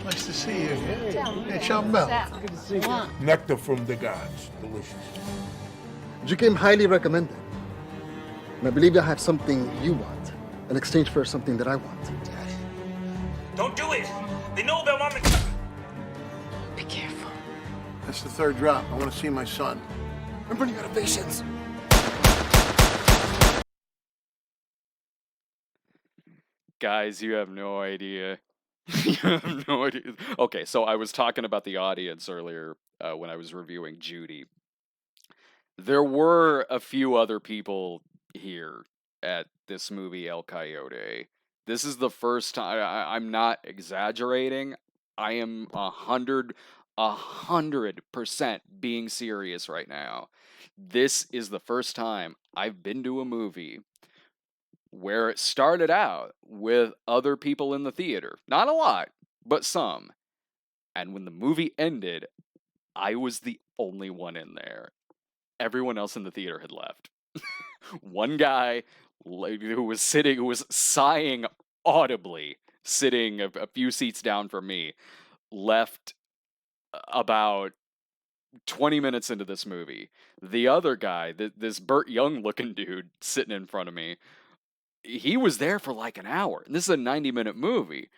Nice to see you. Hey, Chambel. Good to see you. Nectar from the gods. Delicious. You came highly recommended. And I believe I have something you want in exchange for something that I want. Dad. Don't do it! They know about Mama. Be careful. That's the third drop. I want to see my son. I'm running out of patience. Guys, you have no idea. You have no idea. Okay, so I was talking about the audience earlier when I was reviewing Judy. There were a few other people here at this movie, El Coyote. This is the first time. I'm not exaggerating. I am 100% being serious right now. This is the first time I've been to a movie where it started out with other people in the theater. Not a lot, but some. And when the movie ended, I was the only one in there. Everyone else in the theater had left. One guy who was sighing audibly, sitting a few seats down from me, left about 20 minutes into this movie. The other guy, this Burt Young looking dude sitting in front of me, he was there for like an hour. And this is a 90-minute movie.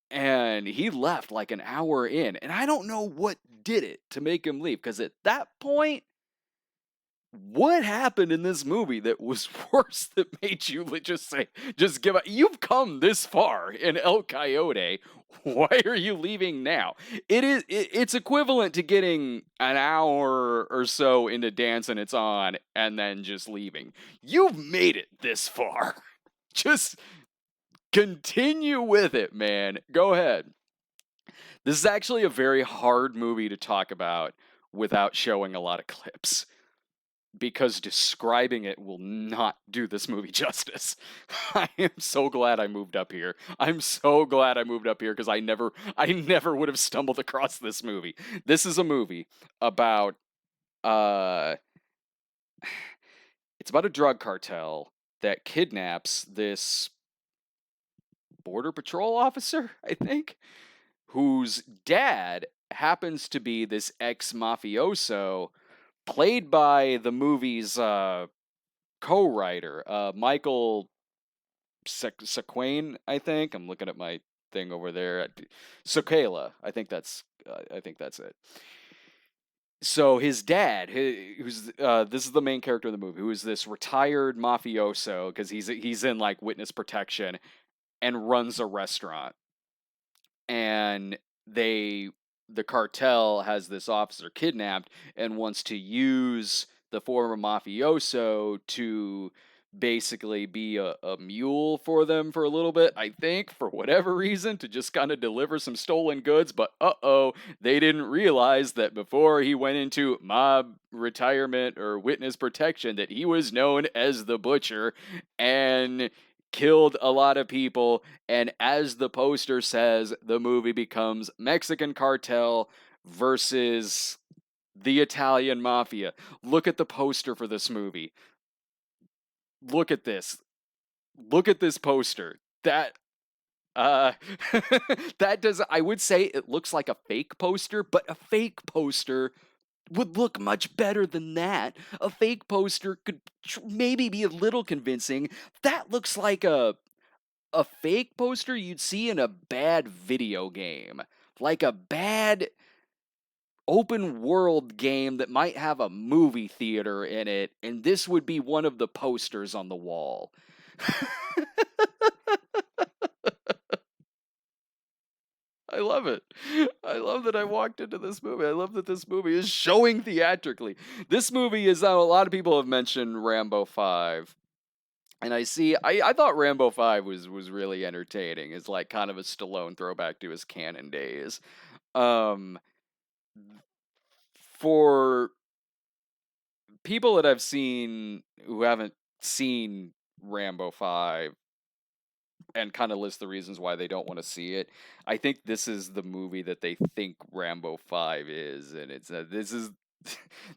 And he left like an hour in. And I don't know what did it to make him leave. Because at that point, what happened in this movie that was worse that made you just give up? You've come this far in El Coyote. Why are you leaving now? It's equivalent to getting an hour or so into Dancing It's On and then just leaving. You've made it this far. Just continue with it, man. Go ahead. This is actually a very hard movie to talk about without showing a lot of clips, because describing it will not do this movie justice. I am so glad I moved up here. I'm so glad I moved up here, because I never would have stumbled across this movie. This is a movie about it's about a drug cartel that kidnaps this border patrol officer, I think, whose dad happens to be this ex-mafioso played by the movie's co-writer, Michael Sequane, I think. I'm looking at my thing over there. Sokala, I think that's it. So his dad, who's this is the main character of the movie, who is this retired mafioso, because he's in like witness protection, and runs a restaurant. And the cartel has this officer kidnapped and wants to use the former mafioso to basically be a mule for them for a little bit, I think, for whatever reason, to just kind of deliver some stolen goods. But they didn't realize that before he went into mob retirement or witness protection that he was known as the Butcher and killed a lot of people. And as the poster says, the movie becomes Mexican Cartel versus the Italian Mafia. Look at the poster for this movie. Look at this. Look at this poster. That that does, I would say it looks like a fake poster, but a fake poster would look much better than that. A fake poster could maybe be a little convincing. That looks like a fake poster you'd see in a bad video game. Like a bad open world game that might have a movie theater in it, and this would be one of the posters on the wall. I love it. I love that I walked into this movie. I love that this movie is showing theatrically. This movie is, a lot of people have mentioned Rambo 5. And I thought Rambo 5 was really entertaining. It's like kind of a Stallone throwback to his Cannon days. For people that I've seen who haven't seen Rambo 5 and kind of list the reasons why they don't want to see it, I think this is the movie that they think Rambo 5 is, and this is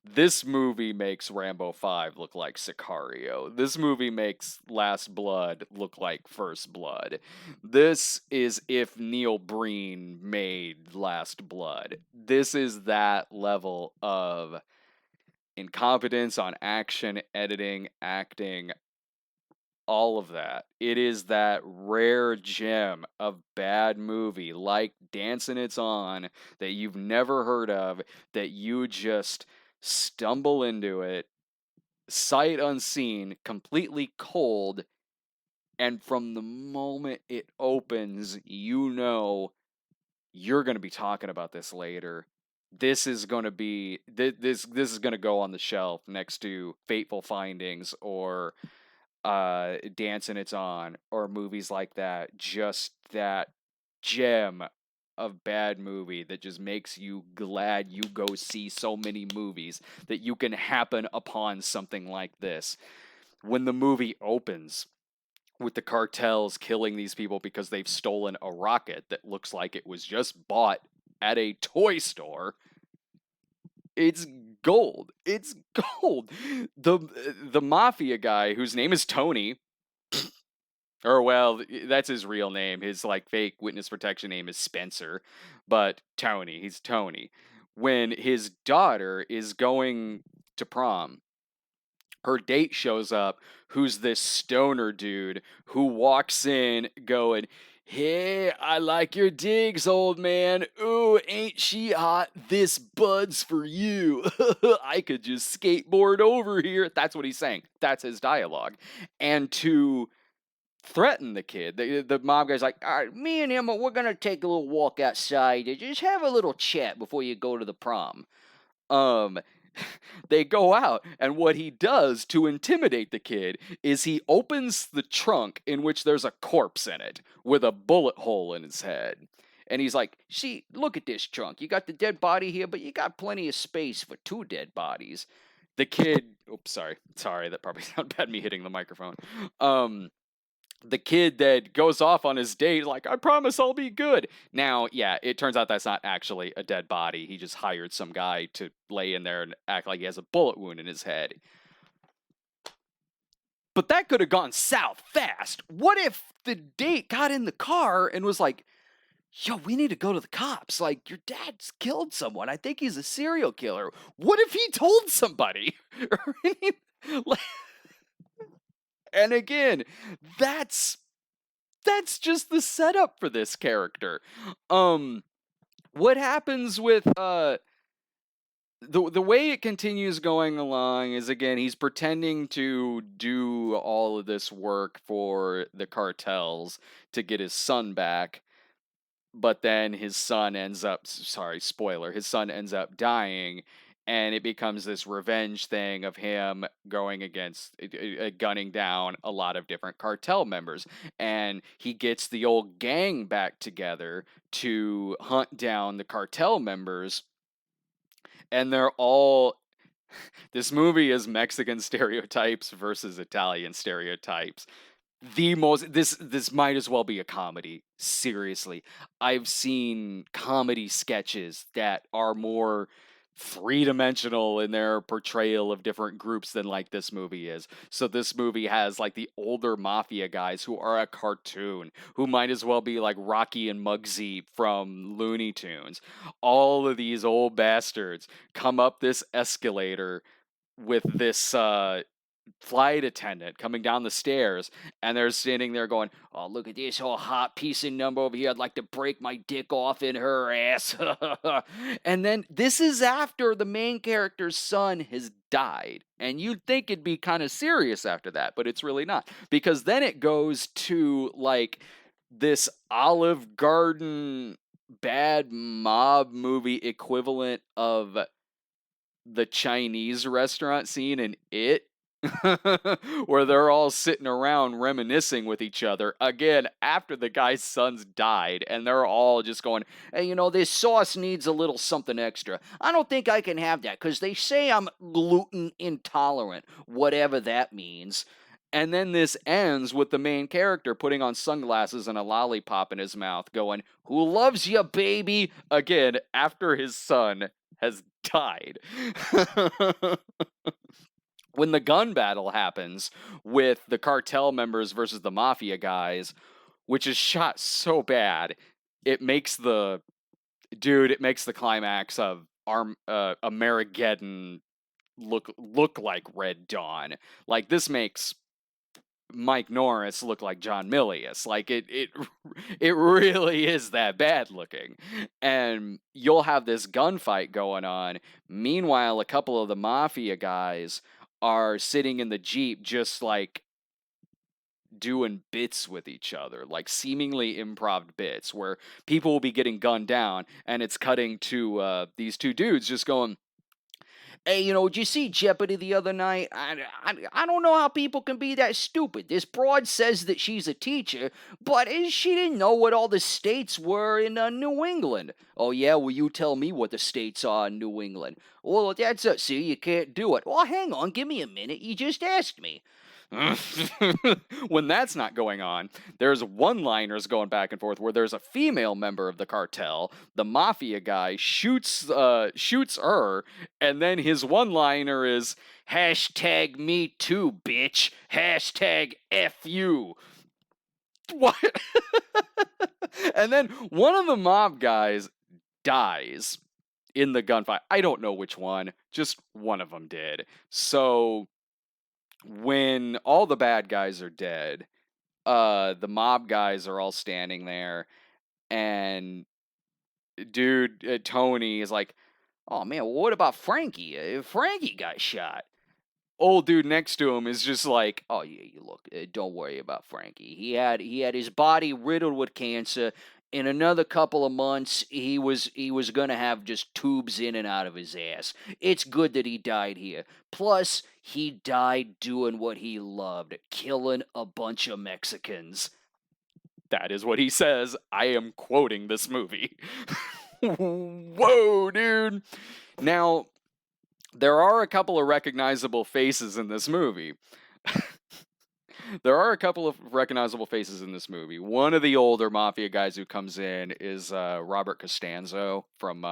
This movie makes Rambo 5 look like Sicario. This movie makes Last Blood look like First Blood. This is if Neil Breen made Last Blood. This is that level of incompetence on action, editing, acting, all of that. It is that rare gem of bad movie like Dancing It's On that you've never heard of, that you just stumble into it, sight unseen, completely cold, and from the moment it opens, you know you're going to be talking about this later. This is going to be this is going to go on the shelf next to Fateful Findings or Dancing It's On or movies like that. Just that gem of bad movie that just makes you glad you go see so many movies, that you can happen upon something like this. When the movie opens with the cartels killing these people because they've stolen a rocket that looks like it was just bought at a toy store, it's gold. It's gold. The Mafia guy, whose name is Tony, or well, that's his real name. His like fake witness protection name is Spencer, but Tony, he's Tony. When his daughter is going to prom, her date shows up, who's this stoner dude who walks in going, "Hey, I like your digs, old man. Ooh, ain't she hot? This bud's for you. I could just skateboard over here." That's what he's saying. That's his dialogue. And to threaten the kid, the mob guy's like, "All right, me and him, we're going to take a little walk outside and just have a little chat before you go to the prom." Um, they go out, and what he does to intimidate the kid is he opens the trunk in which there's a corpse in it with a bullet hole in his head. And he's like, "See, look at this trunk. You got the dead body here, but you got plenty of space for 2 dead bodies." The kid, oops, sorry, that probably sounded bad, me hitting the microphone. The kid that goes off on his date, like, "I promise I'll be good." Now, yeah, it turns out that's not actually a dead body. He just hired some guy to lay in there and act like he has a bullet wound in his head. But that could have gone south fast. What if the date got in the car and was like, "Yo, we need to go to the cops. Like, your dad's killed someone. I think he's a serial killer." What if he told somebody? And again, that's just the setup for this character. What happens with the way it continues going along is, again, he's pretending to do all of this work for the cartels to get his son back, but then his son ends up, sorry, spoiler, his son ends up dying, and it becomes this revenge thing of him going against, gunning down a lot of different cartel members. And he gets the old gang back together to hunt down the cartel members. And they're all, this movie is Mexican stereotypes versus Italian stereotypes. This might as well be a comedy. Seriously. I've seen comedy sketches that are more three-dimensional in their portrayal of different groups than like this movie is. So this movie has like the older mafia guys who are a cartoon, who might as well be like Rocky and Muggsy from Looney Tunes. All of these old bastards come up this escalator with this flight attendant coming down the stairs, and they're standing there going, "Oh, look at this whole hot piece of number over here. I'd like to break my dick off in her ass." And then this is after the main character's son has died, and you'd think it'd be kind of serious after that, but it's really not, because then it goes to like this Olive Garden bad mob movie equivalent of the Chinese restaurant scene in It, where they're all sitting around reminiscing with each other, again, after the guy's son's died, and they're all just going, "Hey, you know, this sauce needs a little something extra. I don't think I can have that, because they say I'm gluten intolerant," whatever that means. And then this ends with the main character putting on sunglasses and a lollipop in his mouth, going, "Who loves you, baby?" Again, after his son has died. When the gun battle happens with the cartel members versus the mafia guys, which is shot so bad, it makes the climax of Armageddon look like Red Dawn. Like, this makes Mike Norris look like John Milius. Like, it really is that bad looking. And you'll have this gunfight going on. Meanwhile, a couple of the mafia guys are sitting in the Jeep just like doing bits with each other, like seemingly improv bits where people will be getting gunned down and it's cutting to these two dudes just going, "Hey, did you see Jeopardy the other night? I don't know how people can be that stupid. This broad says that she's a teacher, but she didn't know what all the states were in New England. Oh, yeah? Well, you tell me what the states are in New England. Well, that's it. See, you can't do it. Well, hang on. Give me a minute. You just asked me." When that's not going on, there's one-liners going back and forth where there's a female member of the cartel, the mafia guy shoots her, and then his one-liner is #me too, bitch, #F you. What? And then one of the mob guys dies in the gunfight. I don't know which one, just one of them did. So when all the bad guys are dead, the mob guys are all standing there, and dude, Tony is like, "Oh man, what about Frankie? Frankie got shot." Old dude next to him is just like, "Oh yeah, you look, don't worry about Frankie. He had his body riddled with cancer. In another couple of months, he was gonna have just tubes in and out of his ass. It's good that he died here. Plus, he died doing what he loved, killing a bunch of Mexicans." That is what he says. I am quoting this movie. Whoa, dude. Now, there are a couple of recognizable faces in this movie. There are a couple of recognizable faces in this movie. One of the older mafia guys who comes in is Robert Costanzo from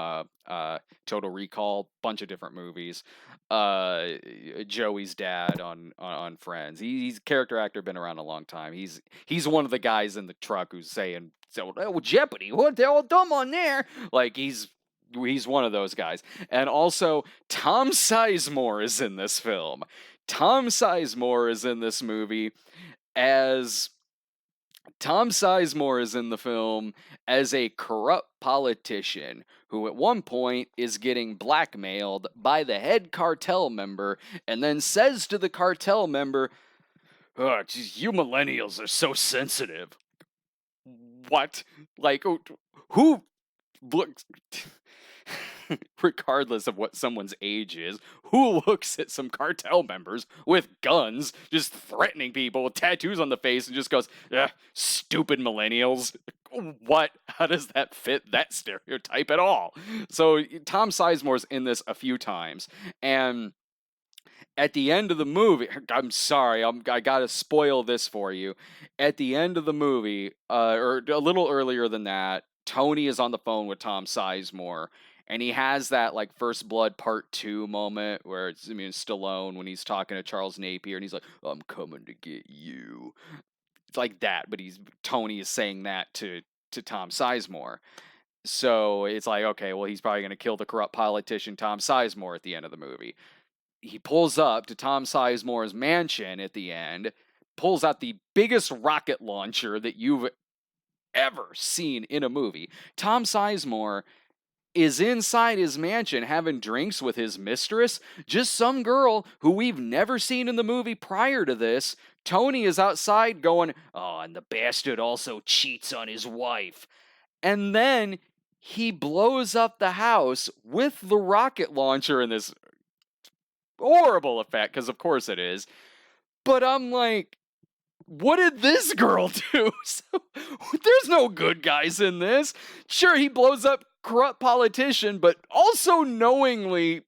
Total Recall, bunch of different movies. Joey's dad on Friends. He's a character actor, been around a long time. He's one of the guys in the truck who's saying, "Oh, Jeopardy, what? They're all dumb on there." Like, he's one of those guys. And also, Tom Sizemore is in this film. Tom Sizemore is in this movie as Tom Sizemore is in the film as a corrupt politician who at one point is getting blackmailed by the head cartel member and then says to the cartel member, "Oh, geez, you millennials are so sensitive." What? Like, who looks... regardless of what someone's age is, who looks at some cartel members with guns just threatening people with tattoos on the face and just goes, "Stupid millennials"? What? How does that fit that stereotype at all? So Tom Sizemore's in this a few times, and at the end of the movie, I'm sorry, I gotta spoil this for you. At the end of the movie, or a little earlier than that, Tony is on the phone with Tom Sizemore, and he has that like First Blood Part 2 moment where it's Stallone when he's talking to Charles Napier and he's like, "I'm coming to get you." It's like that, but Tony is saying that to Tom Sizemore. So it's like, okay, well, he's probably going to kill the corrupt politician Tom Sizemore at the end of the movie. He pulls up to Tom Sizemore's mansion at the end, pulls out the biggest rocket launcher that you've ever seen in a movie. Tom Sizemore is inside his mansion having drinks with his mistress, just some girl who we've never seen in the movie prior to this. Tony is outside going, "Oh, and the bastard also cheats on his wife." And then he blows up the house with the rocket launcher in this horrible effect, because of course it is. But I'm like, what did this girl do? So, there's no good guys in this. Sure, he blows up corrupt politician, but also knowingly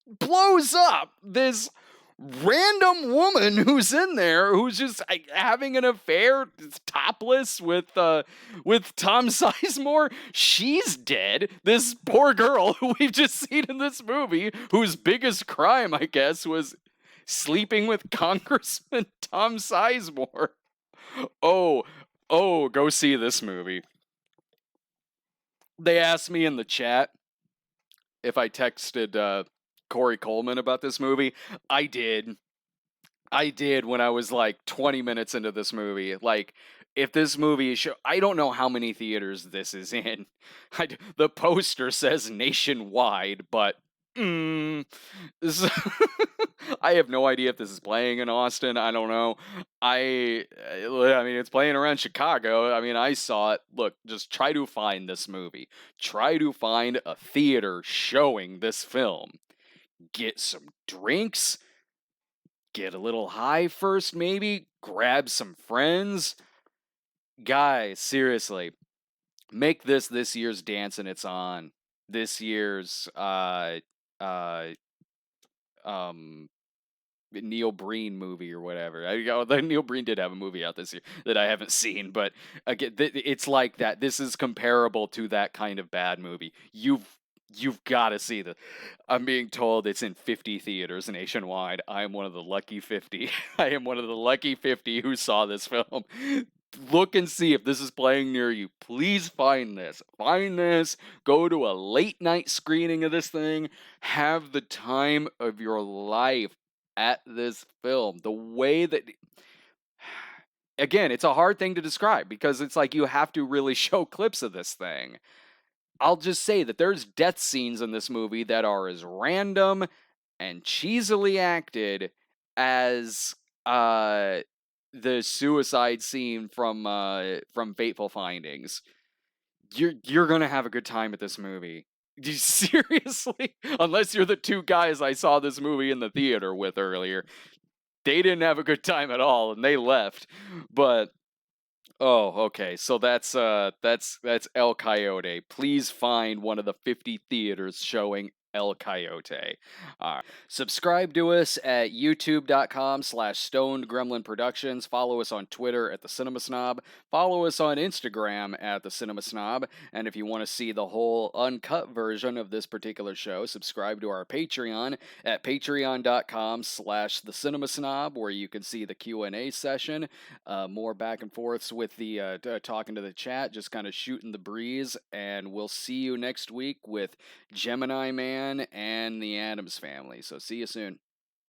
blows up this random woman who's in there who's just having an affair topless with Tom Sizemore. She's dead. This poor girl who we've just seen in this movie, whose biggest crime, I guess, was sleeping with Congressman Tom Sizemore. Oh, go see this movie. They asked me in the chat if I texted Corey Coleman about this movie. I did when I was like 20 minutes into this movie. Like, if this movie is I don't know how many theaters this is in. The poster says nationwide, but this, I have no idea if this is playing in Austin. I don't know. I mean, it's playing around Chicago. I mean, I saw it. Look, just try to find this movie. Try to find a theater showing this film. Get some drinks. Get a little high first, maybe. Grab some friends. Guys, seriously. Make this year's Dancing It's On. This year's Neil Breen movie or whatever. Neil Breen did have a movie out this year that I haven't seen, but again, it's like that. This is comparable to that kind of bad movie. You've got to see this. I'm being told it's in 50 theaters nationwide. I am one of the lucky 50. I am one of the lucky 50 who saw this film. Look and see if this is playing near you. Please find this. Find this. Go to a late night screening of this thing. Have the time of your life at this film. The way that... Again, it's a hard thing to describe because it's like you have to really show clips of this thing. I'll just say that there's death scenes in this movie that are as random and cheesily acted as the suicide scene from Fateful Findings. You're gonna have a good time at this movie. Seriously, unless you're the two guys I saw this movie in the theater with earlier, they didn't have a good time at all and they left. But oh, okay. So that's El Coyote. Please find one of the 50 theaters showing El Coyote. All right. Subscribe to us at youtube.com/Stoned Gremlin Productions. Follow us on Twitter at The Cinema Snob. Follow us on Instagram at The Cinema Snob. And if you want to see the whole uncut version of this particular show, subscribe to our Patreon at patreon.com/The Cinema Snob, where you can see the Q&A session, more back and forths with the talking to the chat, just kind of shooting the breeze. And we'll see you next week with Gemini Man and the Addams Family. So see you soon.